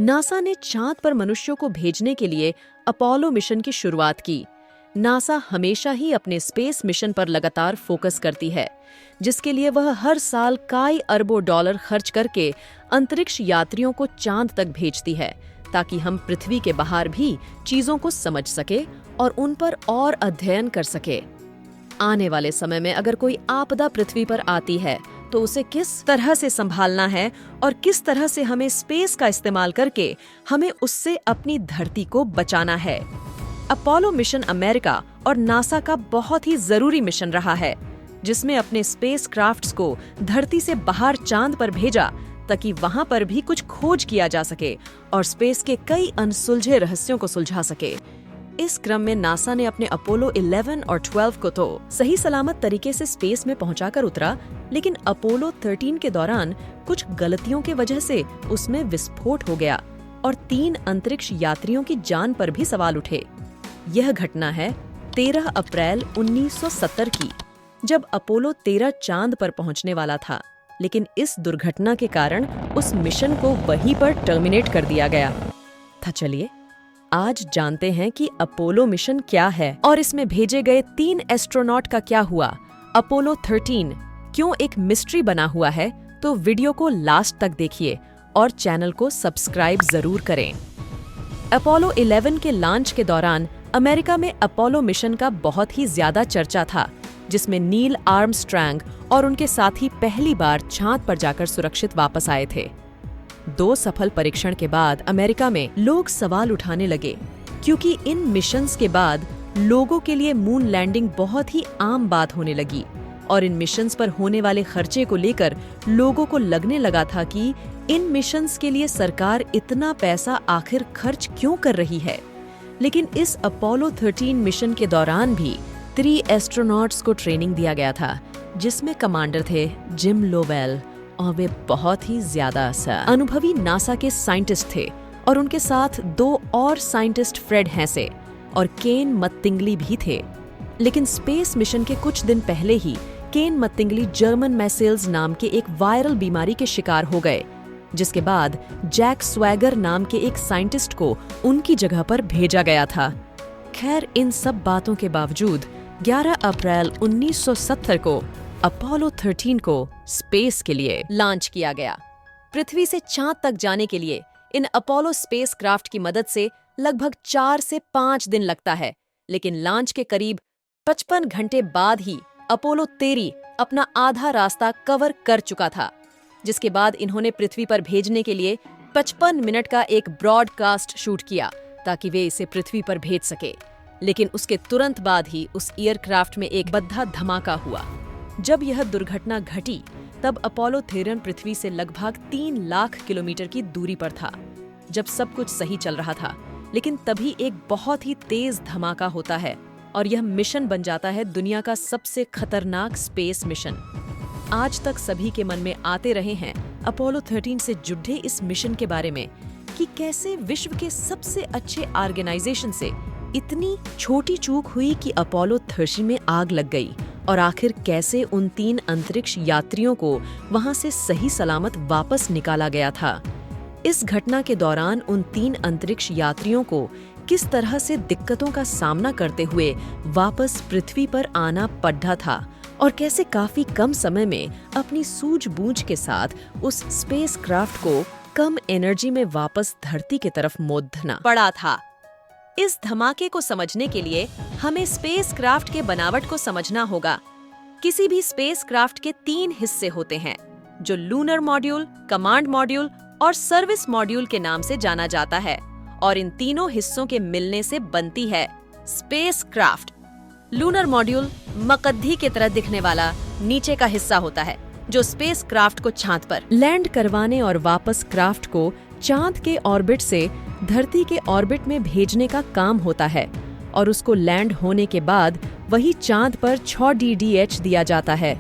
NASA ने चांद पर मनुष्यों को भेजने के लिए अपोलो मिशन की शुरुआत की। नासा हमेशा ही अपने स्पेस मिशन पर लगातार फोकस करती है, जिसके लिए वह हर साल कई अरबों डॉलर खर्च करके अंतरिक्ष यात्रियों को चांद तक भेजती है, ताकि हम पृथ्वी के बाहर भी चीजों को समझ सके और उन पर और अध्ययन कर सके। आने वाले समय में अगर कोई आपदा पृथ्वी पर आती है तो उसे किस तरह से संभालना है और किस तरह से हमें स्पेस का इस्तेमाल करके हमें उससे अपनी धरती को बचाना है। अपोलो मिशन अमेरिका और नासा का बहुत ही जरूरी मिशन रहा है, जिसमें अपने स्पेस क्राफ्ट्स को धरती से बाहर चांद पर भेजा ताकि वहां पर भी कुछ खोज किया जा सके और स्पेस के कई अनसुलझे रहस्यों को सुलझा सके। इस क्रम में नासा ने अपने अपोलो 11 और 12 को तो सही सलामत तरीके से स्पेस में पहुंचाकर उतरा, लेकिन अपोलो 13 के दौरान कुछ गलतियों की वजह से उसमें विस्फोट हो गया और 3 अंतरिक्ष यात्रियों की जान पर भी सवाल उठे। यह घटना है 13 अप्रैल 1970 की, जब अपोलो 13 चांद पर पहुंचने वाला था, लेकिन इस दुर्घटना के कारण उस मिशन को वहीं पर टर्मिनेट कर दिया गया था। चलिए आज जानते हैं कि अपोलो मिशन क्या है और इसमें भेजे गए 3 एस्ट्रोनॉट का क्या हुआ। अपोलो 13 क्यों एक मिस्ट्री बना हुआ है, तो वीडियो को लास्ट तक देखिए और चैनल को सब्सक्राइब जरूर करें। अपोलो 11 के लॉन्च के दौरान अमेरिका में अपोलो मिशन का बहुत ही ज्यादा चर्चा था, जिसमें नील आर्मस्ट्रांग और उनके साथी पहली बार चांद पर जाकर सुरक्षित वापस आए थे। 2 सफल परीक्षण के बाद अमेरिका में लोग सवाल उठाने लगे, क्योंकि इन मिशंस के बाद लोगों के लिए मून लैंडिंग बहुत ही आम बात होने लगी और इन मिशंस पर होने वाले खर्चे को लेकर लोगों को लगने लगा था कि इन मिशंस के लिए सरकार इतना पैसा आखिर खर्च क्यों कर रही है। लेकिन इस अपोलो 13 मिशन के दौरान भी 3 एस्ट्रोनॉट्स को ट्रेनिंग दिया गया था, जिसमें कमांडर थे जिम लोवेल, और वे बहुत ही ज्यादा अनुभवी नासा के साइंटिस्ट थे और उनके साथ 2 और साइंटिस्ट फ्रेड हैसे और केन मत्तिंगली भी थे। लेकिन स्पेस मिशन के कुछ दिन पहले ही केन मत्तिंगली जर्मन मैसेल्स नाम के एक वायरल बीमारी के शिकार हो गए, जिसके बाद जैक स्वैगर नाम के एक साइंटिस्ट को उनकी जगह पर भेजा गया था। खैर, इन सब बातों के बावजूद 11 अप्रैल 1970 को अपोलो 13 को स्पेस के लिए लॉन्च किया गया। पृथ्वी से चांद तक जाने के लिए इन अपोलो स्पेस क्राफ्ट की मदद से लगभग 4 से 5 दिन लगता है, लेकिन लॉन्च के करीब 55 घंटे बाद ही अपोलो 13 अपना आधा रास्ता कवर कर चुका था, जिसके बाद इन्होंने पृथ्वी पर भेजने के लिए 55 मिनट का एक ब्रॉडकास्ट शूट किया ताकि वे इसे पृथ्वी पर भेज सके। लेकिन उसके तुरंत बाद ही उस एयरक्राफ्ट में एक बद्धा धमाका हुआ। जब यह दुर्घटना घटी तब अपोलो 13 पृथ्वी से लगभग 3 लाख किलोमीटर की दूरी पर था, जब सब कुछ सही चल रहा था। लेकिन तभी एक बहुत ही तेज धमाका होता है और यह मिशन बन जाता है दुनिया का सबसे खतरनाक स्पेस मिशन। आज तक सभी के मन में आते रहे हैं अपोलो 13 से जुड़े इस मिशन के बारे में कि कैसे विश्व के सबसे अच्छे ऑर्गेनाइजेशन से इतनी छोटी चूक हुई कि अपोलो 13 में आग लग गई और आखिर कैसे उन 3 अंतरिक्ष यात्रियों को वहां से सही सलामत वापस निकाला गया था। इस घटना के दौरान उन 3 अंतरिक्ष यात्रियों को किस तरह से दिक्कतों का सामना करते हुए वापस पृथ्वी पर आना पड़ा था और कैसे काफी कम समय में अपनी सूझबूझ के साथ उस स्पेस क्राफ्ट को कम एनर्जी में वापस धरती की तरफ मोड़ना पड़ा था। इस धमाके को समझने के लिए हमें स्पेस क्राफ्ट के बनावट को समझना होगा। किसी भी स्पेस क्राफ्ट के 3 हिस्से होते हैं, जो लूनर मॉड्यूल, कमांड मॉड्यूल और सर्विस मॉड्यूल के नाम से जाना जाता है, और इन तीनों हिस्सों के मिलने से बनती है स्पेस क्राफ्ट। लूनर मॉड्यूल मकद्दी की तरह दिखने वाला नीचे का हिस्सा होता है, जो स्पेस क्राफ्ट को चांद पर लैंड करवाने और वापस क्राफ्ट को चांद के ऑर्बिट से धरती के ऑर्बिट में भेजने का काम होता है, और उसको लैंड होने के बाद वही चांद पर 6 DDH दिया जाता है।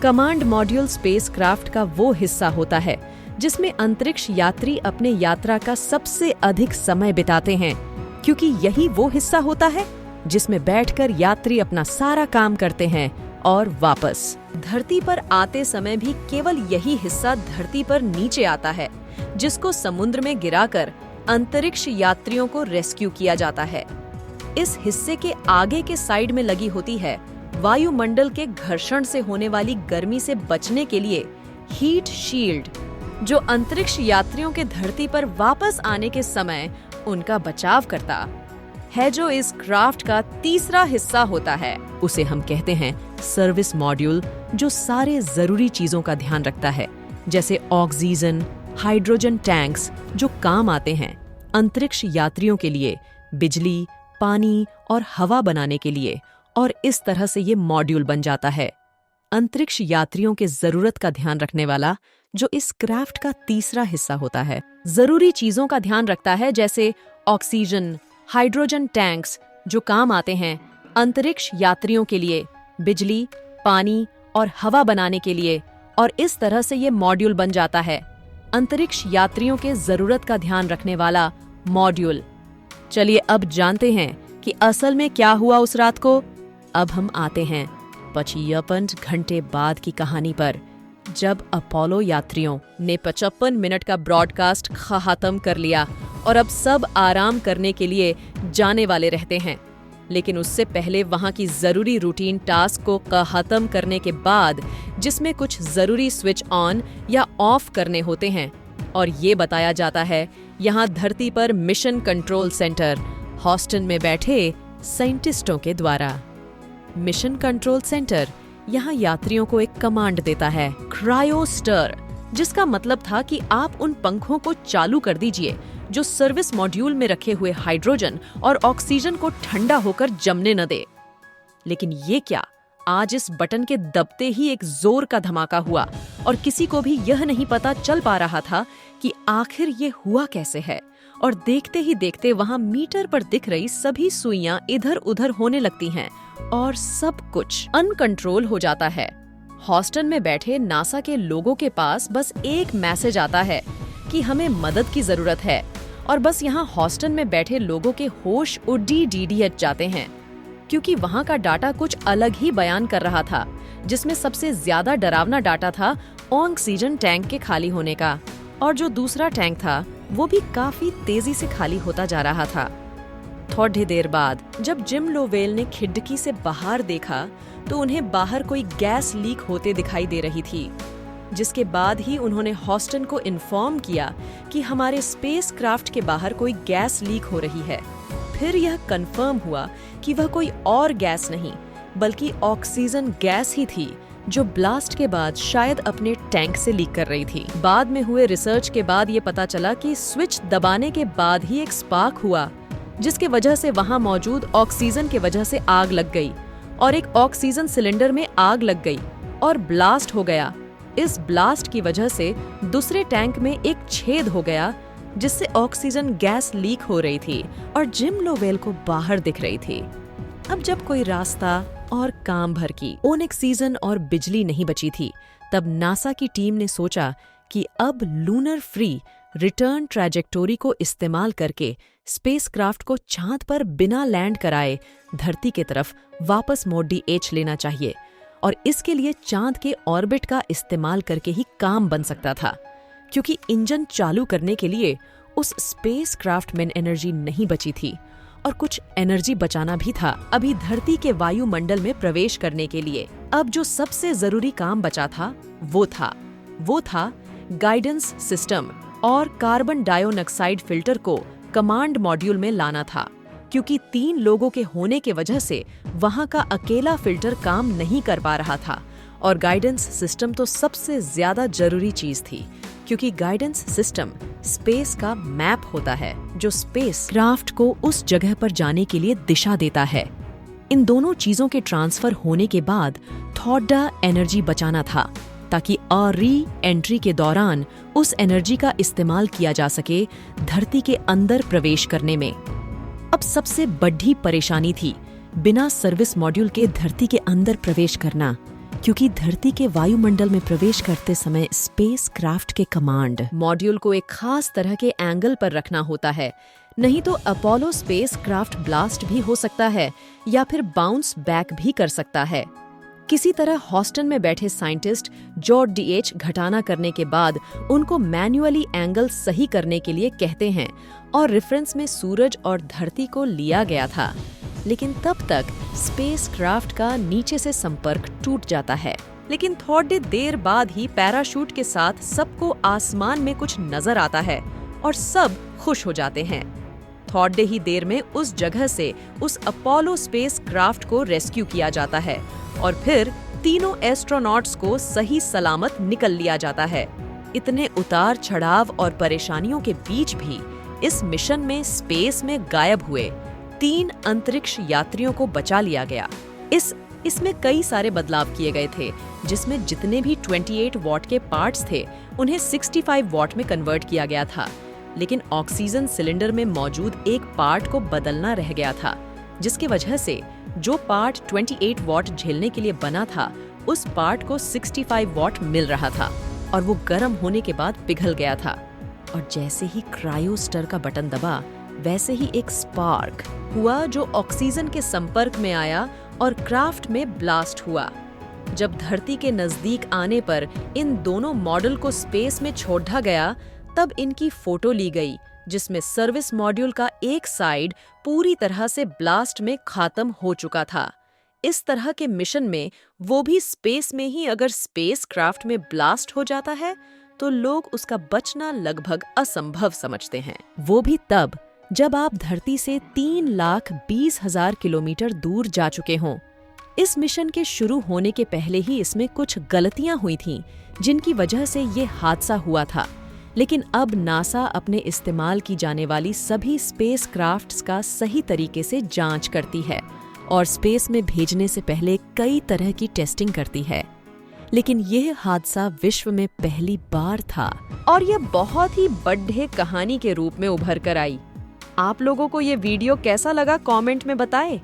कमांड मॉड्यूल स्पेस क्राफ्ट का वो हिस्सा होता है जिसमें अंतरिक्ष यात्री अपने यात्रा का सबसे अधिक समय बिताते हैं, क्योंकि यही वो हिस्सा होता है जिसमें बैठकर यात्री अपना सारा काम करते हैं और वापस धरती पर आते समय भी केवल यही हिस्सा धरती पर नीचे आता है, जिसको समुद्र में गिराकर अंतरिक्ष यात्रियों को रेस्क्यू किया जाता है। इस हिस्से के आगे के साइड में लगी होती है वायुमंडल के घर्षण से होने वाली गर्मी से बचने के लिए हीट शील्ड, जो अंतरिक्ष यात्रियों के धरती पर वापस आने के समय उनका बचाव करता है। जो इस क्राफ्ट का तीसरा हिस्सा होता है, उसे हम कहते हैं सर्विस मॉड्यूल, जो सारे जरूरी चीजों का ध्यान रखता है, जैसे ऑक्सीजन, हाइड्रोजन टैंक्स जो काम आते हैं अंतरिक्ष यात्रियों के लिए, बिजली, पानी और हवा बनाने के लिए, और इस तरह से ये मॉड्यूल बन जाता है अंतरिक्ष यात्रियों के जरूरत का ध्यान रखने वाला, जो इस क्राफ्ट का तीसरा हिस्सा होता है। जरूरी चीजों का ध्यान रखता है, जैसे ऑक्सीजन, हाइड्रोजन टैंक्स जो काम आते हैं अंतरिक्ष यात्रियों के लिए, बिजली, पानी और हवा बनाने के लिए, और इस तरह से ये मॉड्यूल बन जाता है अंतरिक्ष यात्रियों के जरूरत का ध्यान रखने वाला मॉड्यूल। चलिए अब जानते हैं कि असल में क्या हुआ उस रात को। अब हम आते हैं 55 घंटे बाद की कहानी पर, जब अपोलो यात्रियों ने 55 मिनट का ब्रॉडकास्ट खत्म कर लिया और अब सब आराम करने के लिए जाने वाले रहते हैं। लेकिन उससे पहले वहां की जरूरी रूटीन टास्क को खत्म करने के बाद, जिसमें कुछ जरूरी स्विच ऑन या ऑफ करने होते हैं, और ये बताया जाता है यहाँ धरती पर मिशन कंट्रोल सेंटर हॉस्टन में बैठे साइंटिस्टों के द्वारा। मिशन कंट्रोल सेंटर यहाँ यात्रियों को एक कमांड देता है, क्रायोस्टर, जिसका मतलब था कि आप उन पंखों को चालू कर दीजिए जो सर्विस मॉड्यूल में रखे हुए हाइड्रोजन और ऑक्सीजन को ठंडा होकर जमने न दे। लेकिन ये क्या, आज इस बटन के दबते ही एक जोर का धमाका हुआ और किसी को भी यह नहीं पता चल पा रहा था कि आखिर ये हुआ कैसे है। और देखते ही देखते वहां मीटर पर दिख रही सभी सुइयां इधर उधर होने लगती हैं और सब कुछ अनकंट्रोल हो जाता है। हॉस्टन में बैठे नासा के लोगों के पास बस एक मैसेज आता है कि हमें मदद की जरूरत है, और बस यहाँ हॉस्टन में बैठे लोगों के होश उड़ी डीडीएच जाते हैं, क्योंकि वहाँ का डाटा कुछ अलग ही बयान कर रहा था, जिसमें सबसे ज्यादा डरावना डाटा था ऑक्सीजन टैंक के खाली होने का, और जो दूसरा टैंक था वो भी काफी तेजी से खाली होता जा रहा था। थोड़ी देर बाद जब जिम लोवेल ने खिड़की से बाहर देखा तो उन्हें बाहर कोई गैस लीक होते दिखाई दे रही थी, जिसके बाद ही उन्होंने हॉस्टन को इन्फॉर्म किया कि हमारे स्पेस क्राफ्ट के बाहर कोई गैस लीक हो रही है। फिर यह कंफर्म हुआ कि वह कोई और गैस नहीं बल्कि ऑक्सीजन गैस ही थी, जो ब्लास्ट के बाद शायद अपने टैंक से लीक कर रही थी। बाद में हुए रिसर्च के बाद ये पता चला कि स्विच दबाने के बाद ही एक स्पार्क हुआ, जिसके वजह से वहां मौजूद ऑक्सीजन के वजह से आग लग गई और एक ऑक्सीजन सिलेंडर में आग लग गई और ब्लास्ट हो गया। इस ब्लास्ट की वजह से दूसरे टैंक में एक छेद हो गया, जिससे ऑक्सीजन गैस लीक हो रही थी और जिम लोवेल को बाहर दिख रही थी। अब जब कोई रास्ता और काम भर की ऑक्सीजन और बिजली नहीं बची थी, तब नासा की टीम ने सोचा कि अब लूनर फ्री रिटर्न ट्रैजेक्टोरी को इस्तेमाल करके स्पेसक्राफ्ट को चांद पर बिना लैंड कराए धरती की तरफ वापस मोड़ लेना चाहिए, और इसके लिए चांद के ऑर्बिट का इस्तेमाल करके ही काम बन सकता था, क्योंकि इंजन चालू करने के लिए उस स्पेसक्राफ्ट में एनर्जी नहीं बची थी और कुछ एनर्जी बचाना भी था अभी धरती के वायुमंडल में प्रवेश करने के लिए। अब जो सबसे जरूरी काम बचा था वो था गाइडेंस सिस्टम और कार्बन डाइऑक्साइड फिल्टर को कमांड मॉड्यूल में लाना था, क्योंकि 3 लोगों के होने के वजह से वहां का अकेला फिल्टर काम नहीं कर पा रहा था, और गाइडेंस सिस्टम तो सबसे ज्यादा जरूरी चीज थी, क्योंकि गाइडेंस सिस्टम स्पेस का मैप होता है जो स्पेस क्राफ्ट को उस जगह पर जाने के लिए दिशा देता है। इन दोनों चीजों के ट्रांसफर होने के बाद थोड़ा एनर्जी बचाना था, ताकि री एंट्री के दौरान उस एनर्जी का इस्तेमाल किया जा सके धरती के अंदर प्रवेश करने में। अब सबसे बड़ी परेशानी थी बिना सर्विस मॉड्यूल के धरती के अंदर प्रवेश करना, क्योंकि धरती के वायुमंडल में प्रवेश करते समय स्पेस क्राफ्ट के कमांड मॉड्यूल को एक खास तरह के एंगल पर रखना होता है, नहीं तो अपोलो स्पेस क्राफ्ट ब्लास्ट भी हो सकता है या फिर बाउंस बैक भी कर सकता है। किसी तरह हॉस्टन में बैठे साइंटिस्ट जॉर्ज डीएच घटाना करने के बाद उनको मैन्युअली एंगल सही करने के लिए कहते हैं और रेफरेंस में सूरज और धरती को लिया गया था। लेकिन तब तक स्पेसक्राफ्ट का नीचे से संपर्क टूट जाता है। लेकिन थोड़ी देर बाद ही पैराशूट के साथ सबको आसमान में कुछ नजर आता है और सब खुश हो जाते हैं। थोड़ी ही देर में उस जगह से उस अपोलो स्पेसक्राफ्ट को रेस्क्यू किया जाता है और फिर तीनों एस्ट्रोनॉट्स को सही सलामत निकल लिया जाता है। इतने उतार चढ़ाव और परेशानियों के बीच भी इस मिशन में स्पेस में गायब हुए 3 अंतरिक्ष यात्रियों को बचा लिया गया। इसमें कई सारे बदलाव किए गए थे, जिसमें जितने भी 28 वॉट के पार्ट्स थे उन्हें 65 वॉट में कन्वर्ट किया गया था। लेकिन ऑक्सीजन सिलेंडर में मौजूद एक पार्ट को बदलना रह गया था, जिसकी वजह से जो पार्ट 28 वॉट झेलने के लिए बना था उस पार्ट को 65 वॉट मिल रहा था और वो गर्म होने के बाद पिघल गया था। और जैसे ही क्रायोस्टर का बटन दबा, वैसे ही एक स्पार्क हुआ जो ऑक्सीजन के संपर्क में आया और क्राफ्ट में ब्लास्ट हुआ। जब धरती के नजदीक आने पर इन दोनों मॉडल को स्पेस में छोड़ा गया, तब इनकी फोटो ली गई, जिसमें सर्विस मॉड्यूल का एक साइड पूरी तरह से ब्लास्ट में खत्म हो चुका था। इस तरह के मिशन में, वो भी स्पेस में ही, अगर स्पेसक्राफ्ट में ब्लास्ट हो जाता है तो लोग उसका बचना लगभग असंभव समझते हैं। वो भी तब जब आप धरती से 3,20,000 किलोमीटर दूर जा चुके हों। इस मिशन के शुरू होने के पहले ही इसमें कुछ गलतियां हुई थीं, जिनकी वजह से ये हादसा हुआ था। लेकिन अब नासा अपने इस्तेमाल की जाने वाली सभी स्पेसक्राफ्ट्स का सही तरीके से जांच करती है और स्पेस में भेजने से पहले कई तरह की टेस्टिंग करती है। लेकिन यह हादसा विश्व में पहली बार था और यह बहुत ही बड़े कहानी के रूप में उभर कर आई। आप लोगों को ये वीडियो कैसा लगा, कमेंट में बताएं।